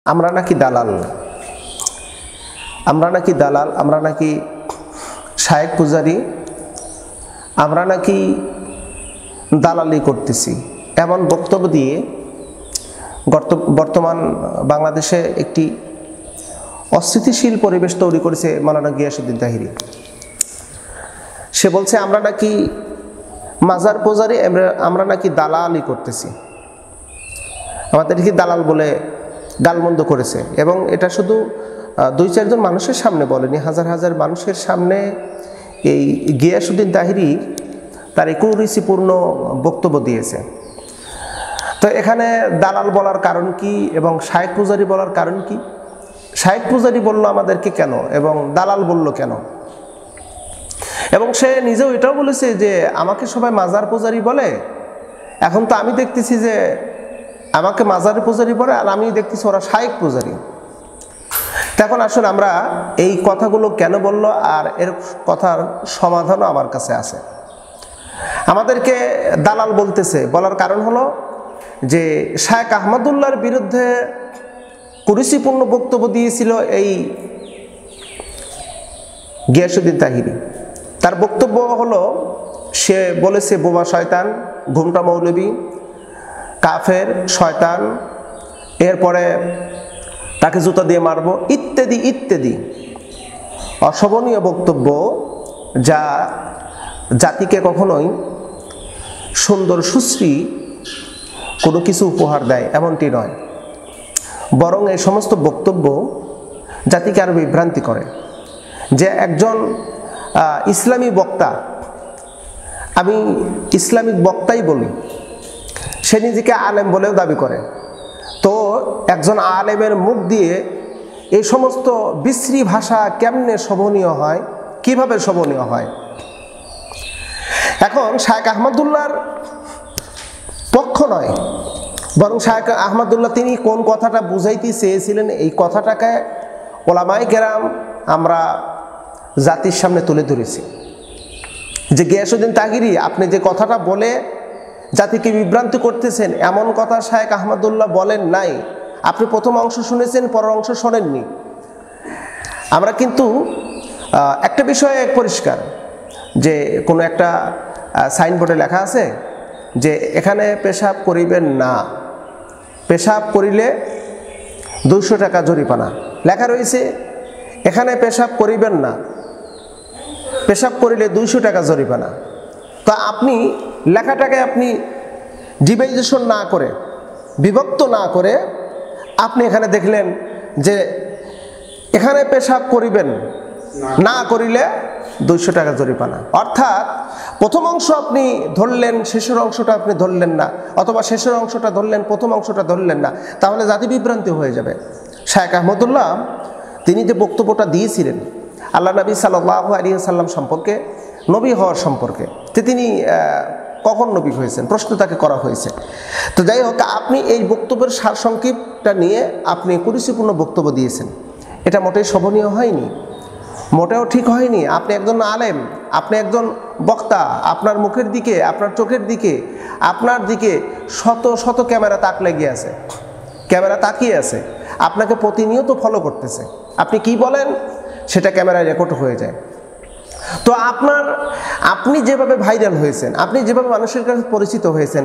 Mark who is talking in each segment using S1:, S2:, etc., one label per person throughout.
S1: আমরা নাকি দালাল, আমরা নাকি দালাল, আমরা নাকি শায়েক পূজারি, আমরা নাকি দালালি করতেছি, এমন বক্তব্য দিয়ে বর্তমান বাংলাদেশে একটি অস্থিতিশীল পরিবেশ তৈরি করেছে মাওলানা গিয়াসউদ্দিন তাহিরি। সে বলছে আমরা নাকি মাজার পূজারি, আমরা নাকি দালালি করতেছি, আমাদেরকে দালাল বলে গালমন্দ করেছে। এবং এটা শুধু দুই চারজন মানুষের সামনে বলেনি, হাজার হাজার মানুষের সামনে এই গিয়াসউদ্দিন তাহিরি তার এই কুরুচিপূর্ণ বক্তব্য দিয়েছে। তো এখানে দালাল বলার কারণ কি এবং শায়েক পূজারি বলার কারণ কি? শায়েক পূজারি বলল আমাদেরকে কেন এবং দালাল বলল কেন? এবং সে নিজেও এটাও বলেছে যে আমাকে সবাই মাজার পূজারি বলে, এখন তো আমি দেখতেছি যে আমাকে মাজার পূজারি বলে আর আমি দেখতেছি ওরা শায়েক পূজারি। তখন আসুন আমরা এই কথাগুলো কেন বলল আর এর কথার সমাধানও আমার কাছে আছে। আমাদেরকে দালাল বলতেছে, বলার কারণ হলো যে শায়েখ আহমদুল্লাহর বিরুদ্ধে কুরুচিপূর্ণ বক্তব্য দিয়েছিল এই গিয়াসউদ্দিন তাহিরি। তার বক্তব্য হলো, সে বলেছে বোবা শয়তান, ঘুমটা মৌলবী, কাফের, শয়তান, এরপরে তাকে জুতা দিয়ে মারব ইত্যাদি ইত্যাদি অশোভনীয় বক্তব্য, যা জাতিকে কখনোই সুন্দর সুশ্রী কোনো কিছু উপহার দেয় এমনটি নয়, বরং এই সমস্ত বক্তব্য জাতিকে আরো বিভ্রান্তি করে। যে একজন ইসলামী বক্তা, আমি ইসলামিক বক্তাই বলি, সে নিজেকে আলেম বলেও দাবি করে, তো একজন আলেমের মুখ দিয়ে এই সমস্ত বিশ্রী ভাষা কেমনে শোভনীয় হয়, কিভাবে শোভনীয় হয়? এখন শায়েখ আহমদুল্লাহর পক্ষ নয়, বরং শায়েখ আহমদুল্লাহ তিনি কোন কথাটা বুঝাইতে চেয়েছিলেন এই কথাটাকে ওলামায়ে কেরাম আমরা জাতির সামনে তুলে ধরেছি। যে গিয়াসউদ্দিন তাহিরি আপনি যে কথাটা বলে জাতিকে বিভ্রান্ত করতেছেন, এমন কথা শায়েখ আহমদুল্লাহ বলেন নাই। আপনি প্রথম অংশ শুনেছেন, পরের অংশ শোনেননি। আমরা কিন্তু একটা বিষয়ে পরিষ্কার, যে কোনো একটা সাইনবোর্ডে লেখা আছে যে এখানে পেশাব করিবেন না, পেশাব করিলে 200 টাকা জরিমানা। লেখা রয়েছে এখানে পেশাব করিবেন না, পেশাব করিলে 200 টাকা জরিমানা। তো আপনি লেখাটাকে আপনি ডিভাইজেশন না করে, বিভক্ত না করে, আপনি এখানে দেখলেন যে এখানে পেশাব করিবেন না করিলে 200 টাকা জরিমানা। অর্থাৎ প্রথম অংশ আপনি ধরলেন, শেষের অংশটা আপনি ধরলেন না, অথবা শেষের অংশটা ধরলেন, প্রথম অংশটা ধরলেন না, তাহলে জাতি বিভ্রান্তি হয়ে যাবে। শায়েখ আহমদুল্লাহ তিনি যে বক্তব্যটা দিয়েছিলেন আল্লাহ নবী সাল্লাল্লাহু আলাইহি ওয়াসাল্লাম সম্পর্কে, নবী হওয়ার সম্পর্কে, তিনি কখন নবী হয়েছেন প্রশ্ন তাকে করা হয়েছে। তো যাই হোক, আপনি এই বক্তব্যের সারসংক্ষেপটা নিয়ে আপনি কুরুচিপূর্ণ বক্তব্য দিয়েছেন, এটা মোটেই শোভনীয় হয়নি, মোটেও ঠিক হয়নি। আপনি একজন আলেম, আপনি একজন বক্তা, আপনার মুখের দিকে, আপনার চোখের দিকে, আপনার দিকে শত শত ক্যামেরা তাক লেগে আছে, ক্যামেরা তাকিয়ে আছে, আপনাকে প্রতিনিয়ত ফলো করতেছে। আপনি কি বলেন সেটা ক্যামেরায় রেকর্ড হয়ে যায়। তো আপনি যেভাবে ভাইরাল হয়েছেন, আপনি যেভাবে মানুষের কাছে পরিচিত হয়েছেন,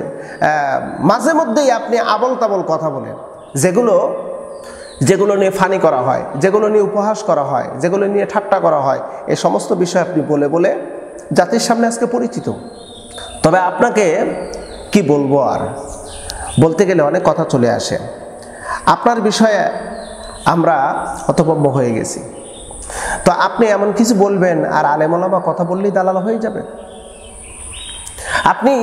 S1: মাঝে মধ্যেই আপনি আবল তাবল কথা বলেন, যেগুলো নিয়ে ফানি করা হয়, যেগুলো নিয়ে উপহাস করা হয়, যেগুলো নিয়ে ঠাট্টা করা হয়, এই সমস্ত বিষয় আপনি বলে বলে জাতির সামনে আজকে পরিচিত। তবে আপনাকে কি বলবো, আর বলতে গেলে অনেক কথা চলে আসে। আপনার বিষয়ে আমরা হতভম্ব হয়ে গেছি। তো আপনি এমন কিছু বলবেন আর আলেম ওলামা কথা বললেই দালাল হয়ে যাবে? আপনি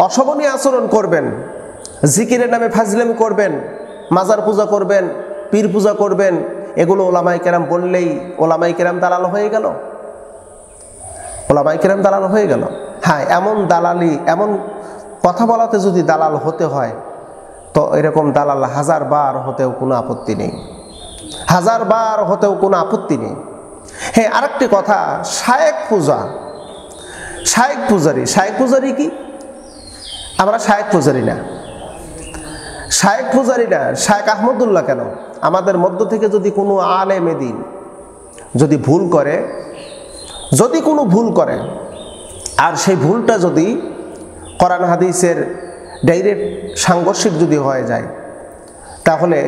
S1: অশোভনীয় আচরণ করবেন, জিকিরের নামে ফাজলামি করবেন, মাজার পূজা করবেন, পীর পূজা করবেন, এগুলো ওলামায়ে কেরাম বললেই ওলামায়ে কেরাম দালাল হয়ে গেল? ওলামায়ে কেরাম দালাল হয়ে গেল? হ্যাঁ, এমন দালালি, এমন কথা বলাতে যদি দালাল হতে হয়, তো এরকম দালাল 1000 বার হতেও কোনো আপত্তি নেই, 1000 বার হতেও কোনো আপত্তি নেই। হ্যাঁ, আরেকটি কথা, শায়েক পূজা, শায়েক পূজারি, শায়েক পূজারি কি? আমরা শায়েক পূজারি না, শায়েখ পূজারি না, শায়েখ আহমদুল্লাহ কেন, আমাদের মধ্য থেকে যদি কোনো আলেমে দ্বীন যদি ভুল করে, যদি কোনো ভুল করে, আর সেই ভুলটা যদি কোরআন হাদিসের ডাইরেক্ট সাংঘর্ষিক যদি হয়ে যায়, তাহলে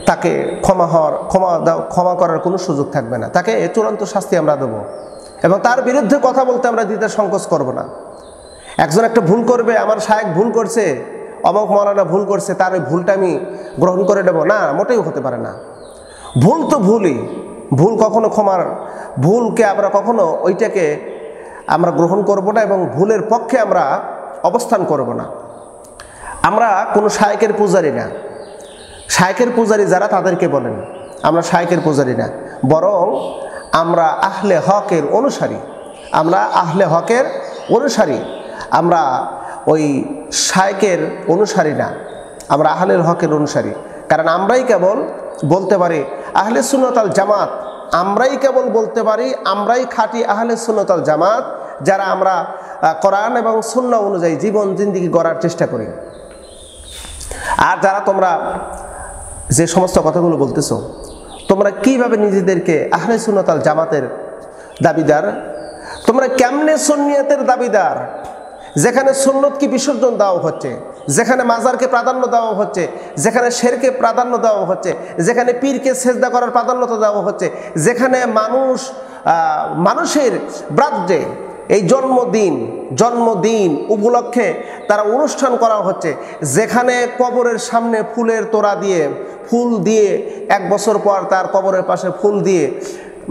S1: তাকে ক্ষমা করার কোনো সুযোগ থাকবে না। তাকে চূড়ান্ত শাস্তি আমরা দেবো এবং তার বিরুদ্ধে কথা বলতে আমরা দিতে সংকোচ করব না। একজন একটা ভুল করবে, আমার শায়েখ ভুল করছে, অমুক মাওলানা ভুল করছে, তার ওই ভুলটা আমি গ্রহণ করে দেবো না, মোটেই হতে পারে না। ভুল তো ভুলই, ভুল কখনো ভুলকে আমরা কখনো ওইটাকে আমরা গ্রহণ করব না এবং ভুলের পক্ষে আমরা অবস্থান করব না। আমরা কোনো শায়েখের পূজারি না। শায়েখের পূজারি যারা তাদেরকে বলেন, আমরা শায়েখের পূজারি না, বরং আমরা আহলে হকের অনুসারী। আমরা আহলে হকের অনুসারী, আমরা ওই শায়েখের অনুসারী না, আমরা আহলে হকের অনুসারী। কারণ আমরাই কেবল বলতে পারি আহলে সুন্নাত আল জামাত, আমরাই কেবল বলতে পারি, আমরাই খাঁটি আহলে সুন্নাত আল জামাত, যারা আমরা কোরআন এবং সুন্নাহ অনুযায়ী জীবন জিন্দেগি গড়ার চেষ্টা করি। আর যারা তোমরা যে সমস্ত কথাগুলো বলতেছো, তোমরা কিভাবে নিজেদেরকে আহলে সুন্নাত আল জামাতের দাবিদার, তোমরা কেমনে সুন্নিয়তের দাবিদার, যেখানে সুন্নতকে বিসর্জন দেওয়া হচ্ছে, যেখানে মাজারকে প্রাধান্য দেওয়া হচ্ছে, যেখানে শেরকে প্রাধান্য দেওয়া হচ্ছে, যেখানে পীরকে সেজদা করার প্রাধান্য দেওয়া হচ্ছে, যেখানে মানুষের ব্রাজ্যে এই জন্মদিন উপলক্ষে তারা অনুষ্ঠান করা হচ্ছে, যেখানে কবরের সামনে ফুলের তোড়া দিয়ে, ফুল দিয়ে 1 বছর পর তার কবরের পাশে ফুল দিয়ে,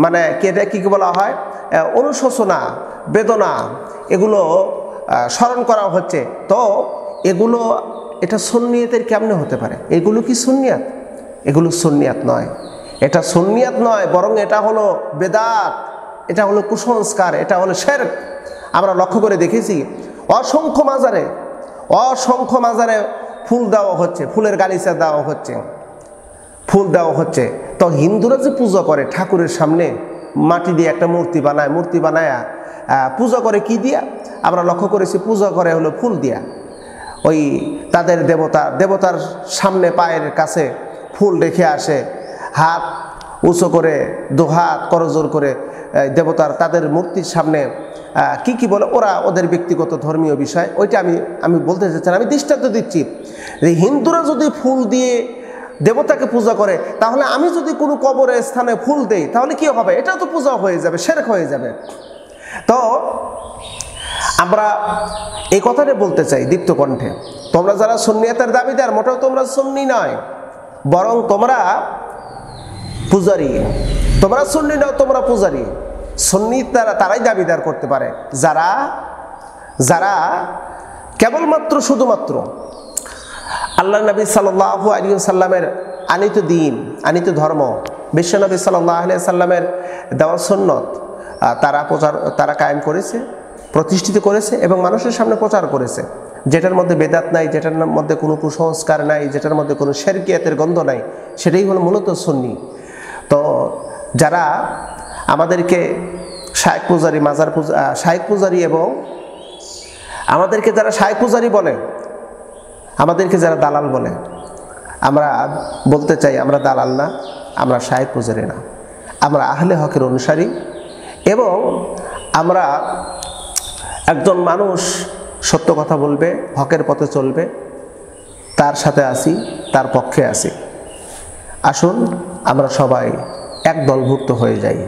S1: মানে এটা কী বলা হয়, অনুশোচনা, বেদনা, এগুলো স্মরণ করা হচ্ছে। তো এগুলো, এটা সুন্নিয়তের কেমনে হতে পারে? এগুলো কি সুন্নিয়াত? এগুলো সুন্নিয়াত নয়, এটা সুন্নিয়াত নয়, বরং এটা হলো বেদাত, এটা হলো কুসংস্কার, এটা হলো শিরক। আমরা লক্ষ্য করে দেখেছি অসংখ্য মাজারে ফুল দেওয়া হচ্ছে, ফুলের গালিচা দেওয়া হচ্ছে, ফুল দেওয়া হচ্ছে। তো হিন্দুরা যে পূজা করে ঠাকুরের সামনে মাটি দিয়ে একটা মূর্তি বানায় পূজা করে কি দিয়া? আমরা লক্ষ্য করেছি পূজা করে হলো ফুল দিয়া। ওই তাদের দেবতার সামনে পায়ের কাছে ফুল রেখে আসে, হাত উঁচু করে, দুহাত করজোর করে তাদের মূর্তির সামনে কি বলে, ওদের ব্যক্তিগত ধর্মীয় বিষয়, ওইটা আমি বলতে চাচ্ছি। আমি দৃষ্টান্ত দিচ্ছি যে হিন্দুরা যদি ফুল দিয়ে দেবতাকে পূজা করে, তাহলে আমি যদি কোনো কবরের স্থানে ফুল দেই, তাহলে কি হবে? এটাও তো পূজা হয়ে যাবে, শিরক হয়ে যাবে। তো আমরা এই কথাটা বলতে চাই দীপ্ত কণ্ঠে, তোমরা যারা সুন্নিয়তের দাবিদার, মোটেও তোমরা সুন্নি নয়, বরং তোমরা পূজারী। তোমরা সুন্নি নও, তোমরা পূজারী। সুন্নি তারাই দাবিদার করতে পারে যারা কেবলমাত্র শুধুমাত্র আল্লাহ নবী সাল্লাল্লাহু আলাইহি ওয়াসাল্লামের আনিত ধর্ম, বিশ্বনবী সাল্লাল্লাহু আলাইহি ওয়াসাল্লামের দেওয়া সুন্নত তারা কায়েম করেছে, প্রতিষ্ঠিত করেছে এবং মানুষের সামনে প্রচার করেছে, যেটার মধ্যে বেদাত নাই, যেটার মধ্যে কোনো কুসংস্কার নাই, যেটার মধ্যে কোনো শিরকিয়াতের গন্ধ নাই, সেটাই হলো মূলত সুন্নি। তো যারা আমাদেরকে শায়েখ পূজারি এবং আমাদেরকে যারা শায়েখ পূজারি বলে, আমাদেরকে যারা দালাল বলে, আমরা বলতে চাই আমরা দালাল না, আমরা শায়েখ পূজারি না, আমরা আহলে হকের অনুসারী এবং আমরা একজন মানুষ সত্য কথা বলবে, হকের পথে চলবে, তার সাথে আছি, তার পক্ষে আছি। আসুন আমরা সবাই এক দলভুক্ত হয়ে যাই।